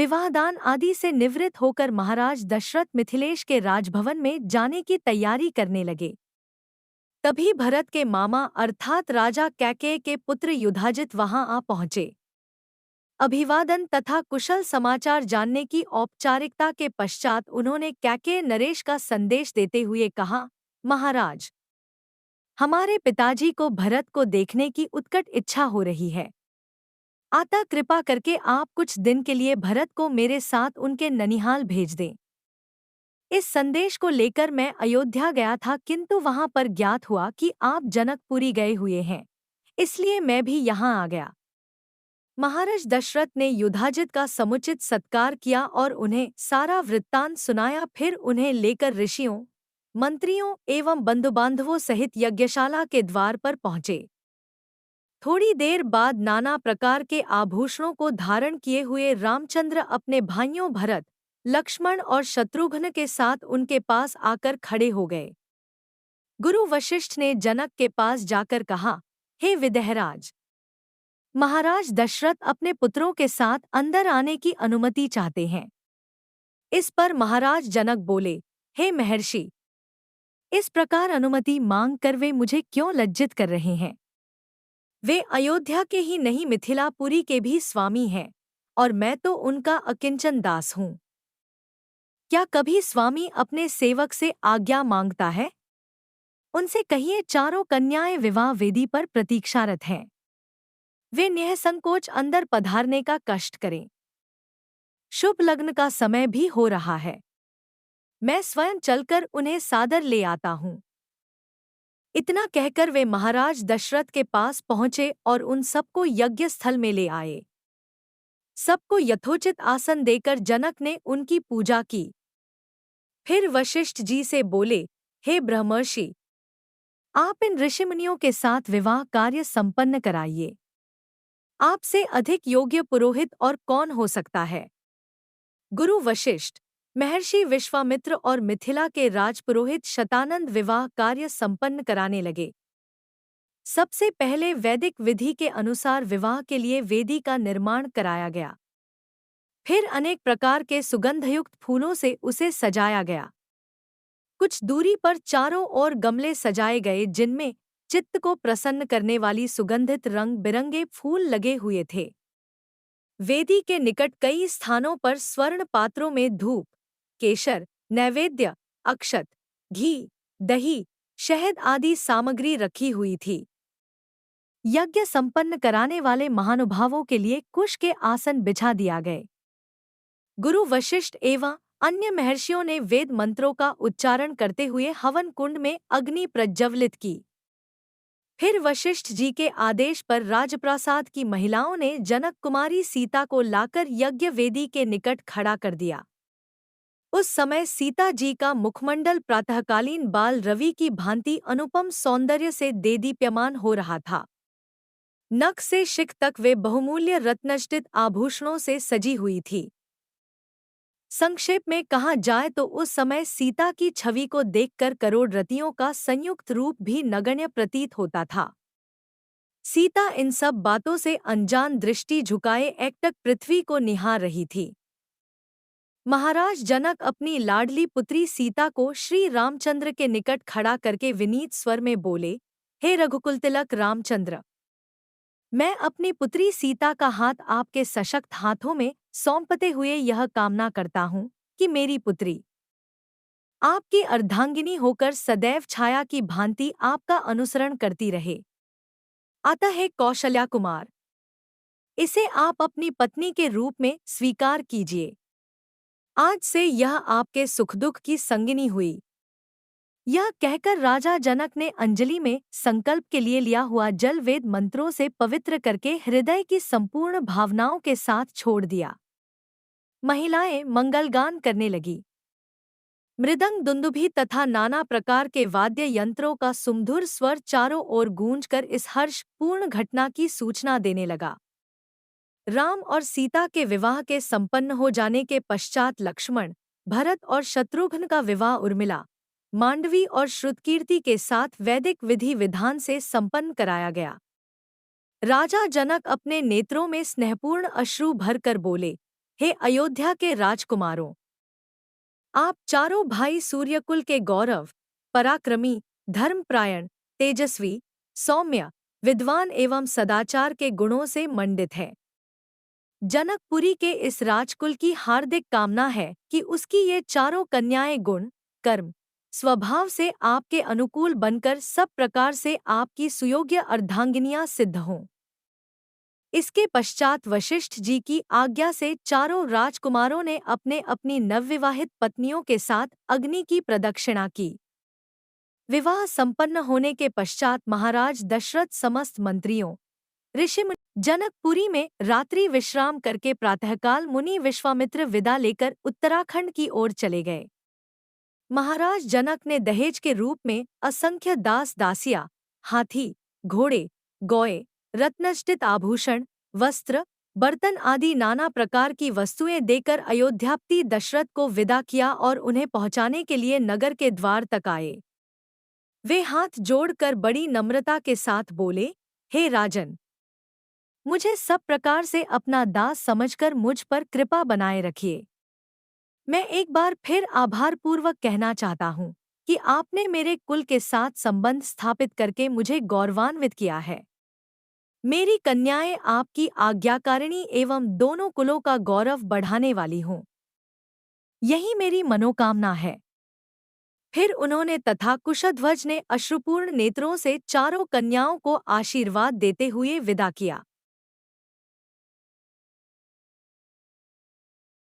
विवाहदान आदि से निवृत्त होकर महाराज दशरथ मिथिलेश के राजभवन में जाने की तैयारी करने लगे। तभी भरत के मामा अर्थात राजा कैकेय के पुत्र युधाजित वहां आ पहुंचे। अभिवादन तथा कुशल समाचार जानने की औपचारिकता के पश्चात उन्होंने कैकेय नरेश का संदेश देते हुए कहा, महाराज, हमारे पिताजी को भरत को देखने की उत्कट इच्छा हो रही है। अतः कृपा करके आप कुछ दिन के लिए भरत को मेरे साथ उनके ननिहाल भेज दें। इस संदेश को लेकर मैं अयोध्या गया था, किंतु वहां पर ज्ञात हुआ कि आप जनकपुरी गए हुए हैं, इसलिए मैं भी यहाँ आ गया। महाराज दशरथ ने युधाजित का समुचित सत्कार किया और उन्हें सारा वृत्तांत सुनाया। फिर उन्हें लेकर ऋषियों, मंत्रियों एवं बंधुबांधवों सहित यज्ञशाला के द्वार पर पहुंचे। थोड़ी देर बाद नाना प्रकार के आभूषणों को धारण किए हुए रामचंद्र अपने भाइयों भरत, लक्ष्मण और शत्रुघ्न के साथ उनके पास आकर खड़े हो गए। गुरु वशिष्ठ ने जनक के पास जाकर कहा, हे विदेहराज, महाराज दशरथ अपने पुत्रों के साथ अंदर आने की अनुमति चाहते हैं। इस पर महाराज जनक बोले, हे महर्षि, इस प्रकार अनुमति मांग कर वे मुझे क्यों लज्जित कर रहे हैं? वे अयोध्या के ही नहीं मिथिलापुरी के भी स्वामी हैं, और मैं तो उनका अकिंचन दास हूँ। क्या कभी स्वामी अपने सेवक से आज्ञा मांगता है? उनसे कहिए चारों कन्याएं विवाह वेदी पर प्रतीक्षारत हैं। वे निःसंकोच अंदर पधारने का कष्ट करें। शुभ लग्न का समय भी हो रहा है। मैं स्वयं चलकर उन्हें सादर ले आता हूँ। इतना कहकर वे महाराज दशरथ के पास पहुंचे और उन सबको यज्ञ स्थल में ले आए। सबको यथोचित आसन देकर जनक ने उनकी पूजा की। फिर वशिष्ठ जी से बोले, हे ब्रह्मर्षि, आप इन ऋषिमुनियों के साथ विवाह कार्य संपन्न कराइए। आपसे अधिक योग्य पुरोहित और कौन हो सकता है? गुरु वशिष्ठ, महर्षि विश्वामित्र और मिथिला के राजपुरोहित शतानंद विवाह कार्य संपन्न कराने लगे। सबसे पहले वैदिक विधि के अनुसार विवाह के लिए वेदी का निर्माण कराया गया। फिर अनेक प्रकार के सुगंधयुक्त फूलों से उसे सजाया गया। कुछ दूरी पर चारों ओर गमले सजाए गए, जिनमें चित्त को प्रसन्न करने वाली सुगंधित रंग बिरंगे फूल लगे हुए थे। वेदी के निकट कई स्थानों पर स्वर्ण पात्रों में धूप, केशर, नैवेद्य, अक्षत, घी, दही, शहद आदि सामग्री रखी हुई थी। यज्ञ संपन्न कराने वाले महानुभावों के लिए कुश के आसन बिछा दिया गए। गुरु वशिष्ठ एवं अन्य महर्षियों ने वेद मंत्रों का उच्चारण करते हुए हवन कुंड में अग्नि प्रज्वलित की। फिर वशिष्ठ जी के आदेश पर राजप्रासाद की महिलाओं ने जनक कुमारी सीता को लाकर यज्ञ वेदी के निकट खड़ा कर दिया। उस समय सीता जी का मुखमंडल प्रातःकालीन बाल रवि की भांति अनुपम सौंदर्य से देदीप्यमान हो रहा था। नख से शिख तक वे बहुमूल्य रत्नजटित आभूषणों से सजी हुई थी। संक्षेप में कहा जाए तो उस समय सीता की छवि को देखकर करोड़रतियों का संयुक्त रूप भी नगण्य प्रतीत होता था। सीता इन सब बातों से अनजान दृष्टि झुकाए एकटक पृथ्वी को निहार रही थी। महाराज जनक अपनी लाडली पुत्री सीता को श्री रामचंद्र के निकट खड़ा करके विनीत स्वर में बोले, हे रघुकुलतिलक रामचंद्र, मैं अपनी पुत्री सीता का हाथ आपके सशक्त हाथों में सौंपते हुए यह कामना करता हूँ कि मेरी पुत्री आपकी अर्धांगिनी होकर सदैव छाया की भांति आपका अनुसरण करती रहे। अतः हे कौशल्या कुमार, इसे आप अपनी पत्नी के रूप में स्वीकार कीजिए। आज से यह आपके सुख दुख की संगिनी हुई। यह कहकर राजा जनक ने अंजलि में संकल्प के लिए लिया हुआ जल वेद मंत्रों से पवित्र करके हृदय की संपूर्ण भावनाओं के साथ छोड़ दिया। महिलाएं मंगलगान करने लगी। मृदंग, दुंदुभी तथा नाना प्रकार के वाद्य यंत्रों का सुमधुर स्वर चारों ओर गूंजकर इस हर्ष पूर्ण घटना की सूचना देने लगा। राम और सीता के विवाह के संपन्न हो जाने के पश्चात लक्ष्मण, भरत और शत्रुघ्न का विवाह उर्मिला, मांडवी और श्रुतकीर्ति के साथ वैदिक विधि विधान से संपन्न कराया गया। राजा जनक अपने नेत्रों में स्नेहपूर्ण अश्रु भरकर बोले, हे अयोध्या के राजकुमारों, आप चारों भाई सूर्यकुल के गौरव, पराक्रमी, धर्मपरायण, तेजस्वी, सौम्य, विद्वान एवं सदाचार के गुणों से मंडित हैं। जनकपुरी के इस राजकुल की हार्दिक कामना है कि उसकी ये चारों कन्याएं गुण, कर्म, स्वभाव से आपके अनुकूल बनकर सब प्रकार से आपकी सुयोग्य अर्धांगिनियां सिद्ध हों। इसके पश्चात वशिष्ठ जी की आज्ञा से चारों राजकुमारों ने अपने अपनी नवविवाहित पत्नियों के साथ अग्नि की प्रदक्षिणा की। विवाह संपन्न होने के पश्चात महाराज दशरथ समस्त मंत्रियों, ऋषि जनकपुरी में रात्रि विश्राम करके प्रातःकाल मुनि विश्वामित्र विदा लेकर उत्तराखंड की ओर चले गए। महाराज जनक ने दहेज के रूप में असंख्य दास दासियां, हाथी, घोड़े, गौए, रत्नजटित आभूषण, वस्त्र, बर्तन आदि नाना प्रकार की वस्तुएं देकर अयोध्यापति दशरथ को विदा किया और उन्हें पहुंचाने के लिए नगर के द्वार तक आए। वे हाथ जोड़कर बड़ी नम्रता के साथ बोले, हे राजन, मुझे सब प्रकार से अपना दास समझकर मुझ पर कृपा बनाए रखिए। मैं एक बार फिर आभारपूर्वक कहना चाहता हूँ कि आपने मेरे कुल के साथ संबंध स्थापित करके मुझे गौरवान्वित किया है। मेरी कन्याएं आपकी आज्ञाकारिणी एवं दोनों कुलों का गौरव बढ़ाने वाली हों, यही मेरी मनोकामना है। फिर उन्होंने तथा कुशध्वज ने अश्रुपूर्ण नेत्रों से चारों कन्याओं को आशीर्वाद देते हुए विदा किया।